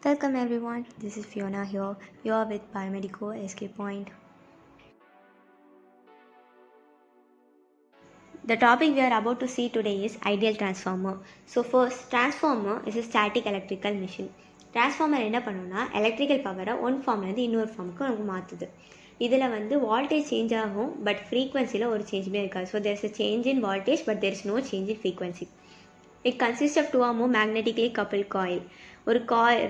Welcome everyone, this is Fiona here. You are with Biomedico Escape Point. The topic we are about to see today is ideal transformer. So first, transformer is a static electrical machine. Transformer என்ன பண்ணுன்னா electrical பவரை one ஃபார்ம்லேருந்து இன்னொரு ஃபார்முக்கு நமக்கு மாற்றுது. இதில் voltage change ஆகும், but ஃப்ரீக்வன்சியில் ஒரு சேஞ்சுமே இருக்காது. So there is a change in voltage, but there is no change in frequency. It consists of two or more magnetically coupled coil. ஒரு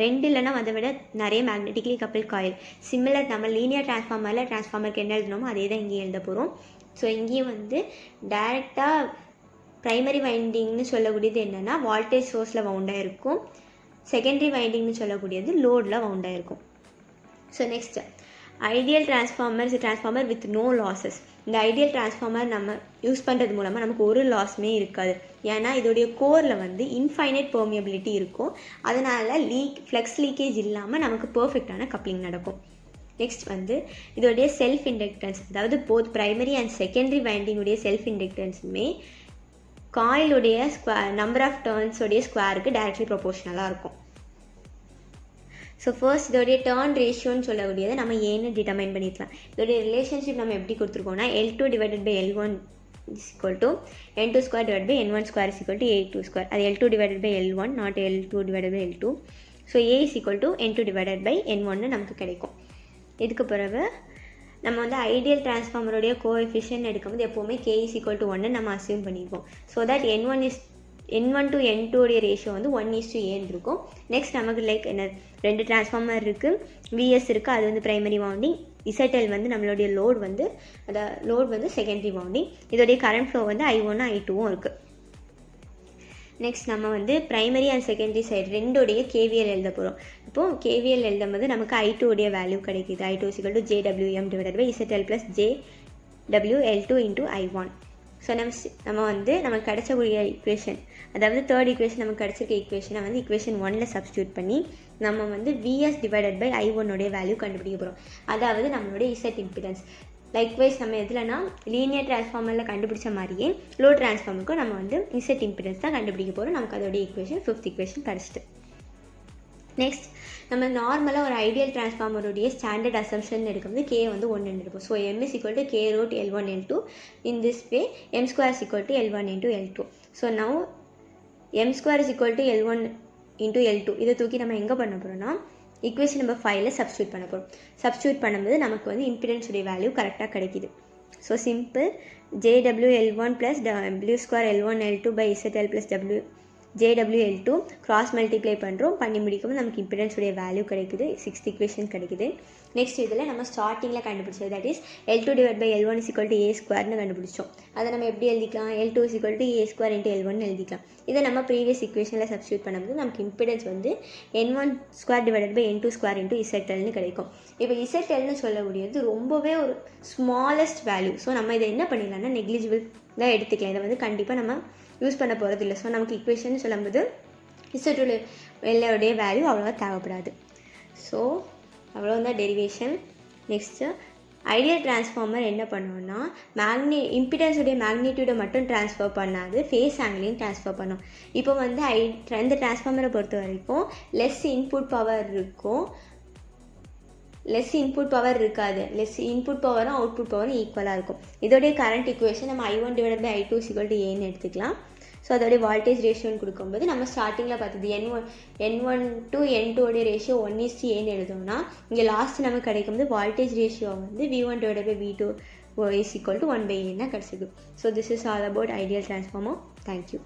ரெண்டு இல்லைனா அதை விட நிறைய மேக்னெட்டிக்லி கப்பிள் காயில். சிமிலர் நம்ம லீனியர் டிரான்ஸ்ஃபார்மருக்கு என்ன எழுதணுமோ அதே தான் இங்கேயும் எழுத போகிறோம். ஸோ இங்கேயும் டைரெக்டாக ப்ரைமரி வைண்டிங்னு சொல்லக்கூடியது என்னென்னா வால்டேஜ் சோர்ஸில் வவுண்டாக இருக்கும். செகண்டரி வைண்டிங்னு சொல்லக்கூடியது லோடில் வவுண்டாக இருக்கும். So next, ideal transformer is transformer with no losses. இந்த ஐடியல் டிரான்ஸ்ஃபார்மர் நம்ம யூஸ் பண்ணுறது மூலமாக நமக்கு ஒரு லாஸுமே இருக்காது. ஏன்னா இதோடைய கோரில் இன்ஃபைனைட் பெர்மியபிலிட்டி இருக்கும். அதனால் ஃப்ளக்ஸ் லீக்கேஜ் இல்லாமல் நமக்கு பர்ஃபெக்டான கப்ளிங் நடக்கும். நெக்ஸ்ட் இதோடைய செல்ஃப் இண்டக்டன்ஸ், அதாவது போத் ப்ரைமரி அண்ட் செகண்டரி வைண்டிங்குடைய செல்ஃப் இண்டக்டன்ஸுமே காயிலுடைய நம்பர் ஆஃப் டர்ன்ஸோடைய ஸ்கொயருக்கு டைரக்ட்லி ப்ரொபோர்ஷனலாக இருக்கும். ஸோ ஃபர்ஸ்ட் இதோடைய டர்ன் ரேஷியோன்னு சொல்லக்கூடியதை நம்ம ஏன்னு டிட்டர்மைன் பண்ணிக்கலாம். இதோடைய ரிலேஷன்ஷிப் நம்ம எப்படி கொடுத்துருக்கோம்னா L2 / L1 is equal to N2 square divided by N1 square is equal to A2 square. அது L2 divided by L1, not L2 divided by L2. So A is equal to N2 divided by N1 நமக்கு கிடைக்கும். இதுக்கு பிறகு நம்ம ideal டிரான்ஸ்ஃபார்மருடைய coefficient எடுக்கும்போது எப்போவுமே K is equal to 1 நம்ம assume பண்ணியிருக்கோம். So that N1 to N2 உடைய ரேஷியோ 1:A இருக்கும். நெக்ஸ்ட் நமக்கு என்ன ரெண்டு டிரான்ஸ்ஃபார்மர் இருக்குது, VS இருக்குது, அது ப்ரைமரி வவுண்டிங், ZL நம்மளுடைய லோட் செகண்டரி வவுண்டிங். இதோடைய கரண்ட் ஃப்ளோ I1 I2 இருக்குது. நெக்ஸ்ட் நம்ம ப்ரைமரி அண்ட் செகண்டரி சைடு ரெண்டோடைய KVL எழுத போகிறோம். இப்போது KVL எழுதும்போது நமக்கு I2 உடைய வேல்யூ கிடைக்கிது. I2 is equal to JWM divided by ZL plus JWL2 into I1. So நமக்கு கிடைச்சக்கூடிய ஈக்குவேஷன், அதாவது தேர்ட் ஈக்குவேஷன் நமக்கு கிடைச்சிருக்க ஈக்குவேஷனை ஈக்குவேஷன் 1ல் சப்ஸ்டியூட் பண்ணி நம்ம VS டிவைடட் பை I1 உடைய வேல்யூ கண்டுபிடிக்க போகிறோம். அதாவது நம்மளுடைய Z இம்பிடன்ஸ். லைக்வைஸ் நம்ம எதுலனா லீனியர் டிரான்ஸ்ஃபார்மரில் கண்டுபிடிச்ச மாதிரியே லோ டிரான்ஸ்ஃபார்மருக்கும் நம்ம Z இம்பிடன்ஸ் தான் கண்டுபிடிக்க போகிறோம். நமக்கு அதோடைய ஈக்குவேஷன் 5th ஈக்குவேஷன் கிடச்சிட்டு. நெக்ஸ்ட் நம்ம நார்மலாக ஒரு ஐடியல் டிரான்ஸ்ஃபார்மருடைய ஸ்டாண்டர்ட் அசம்ஷன் எடுக்கும்போது K 1 இருக்கும். So M is equal to K root L1 L2. In this way M square is equal to L1 into L2. So now M square is equal to L1 into L2. இதை தூக்கி நம்ம எங்கே பண்ண போகிறோம்னா equation number 5ல் substitute பண்ண போகிறோம். Substitute பண்ணும்போது நமக்கு இம்பிடன்ஸ் உடைய வேல்யூ கரெக்டாக கிடைக்கிது. So simple JWL1 plus W square L1 L2 by ZL plus JWL2 cross multiply பண்ணுறோம். பண்ணி முடிக்கும்போது நமக்கு இம்பிடன்ஸ் உடைய வேல்யூ கிடைக்குது. 6th ஈக்குவேஷன் கிடைக்குது. நெக்ஸ்ட் இதில் நம்ம ஸ்டார்டிங்கில் கண்டுபிடிச்சது, that is L2 divided by L1 is equal to A squareனு கண்டுபிடிச்சோம். அதை நம்ம எப்படி எழுதிக்கலாம்? L2 is equal to A square into L1 எழுதிக்கலாம். இதை நம்ம ப்ரீவியஸ் ஈக்குவேஷனில் சப்ஸ்டியூட் பண்ணும்போது நமக்கு impedance N1 square divided by N2 square into ZLனு கிடைக்கும். இப்போ ZLனு சொல்லக்கூடியது ரொம்பவே ஒரு ஸ்மாலஸ்ட் வேல்யூ. ஸோ நம்ம இதை என்ன பண்ணிடலாம்னா நெக்லிஜிபிள் தான் எடுத்துக்கலாம். இதை கண்டிப்பாக நம்ம யூஸ் பண்ண போகிறது இல்லை. ஸோ நமக்கு ஈக்குவேஷன் சொல்லும்போது ZLுடைய வேல்யூ அவ்வளோவா தேவைப்படாது. ஸோ அவ்வளோதான் டெரிவேஷன். நெக்ஸ்ட்டு ஐடியல் டிரான்ஸ்ஃபார்மர் என்ன பண்ணுவோம்னா இம்பிடன்ஸுடைய மேக்னிடியூடை மட்டும் ட்ரான்ஸ்ஃபர் பண்ணாது, ஃபேஸ் ஆங்கிளையும் ட்ரான்ஸ்ஃபர் பண்ணும். இப்போ இந்த டிரான்ஸ்ஃபார்மரை பொறுத்த வரைக்கும் லெஸ் இன்புட் பவர் இருக்காது. லெஸ் இன்புட் பவரும் அவுட்புட் பவரும் ஈக்குவலாக இருக்கும். இதோடைய கரண்ட் ஈக்குவேஷன் நம்ம I1 divided by I2 is equal to Aன்னு எடுத்துக்கலாம். ஸோ அதோடைய வால்டேஜ் ரேஷியோன்னு கொடுக்கும்போது நம்ம ஸ்டார்டிங்கில் பார்த்தது N1 to N2 உடைய ரேஷியோ 1:Aன்னு எழுதோம்னா இங்கே லாஸ்ட் நமக்கு கிடைக்கும்போது voltage ratio V1 divided by V2 is equal to 1/A கிடச்சிது. So this is all about ideal transformer. Thank you.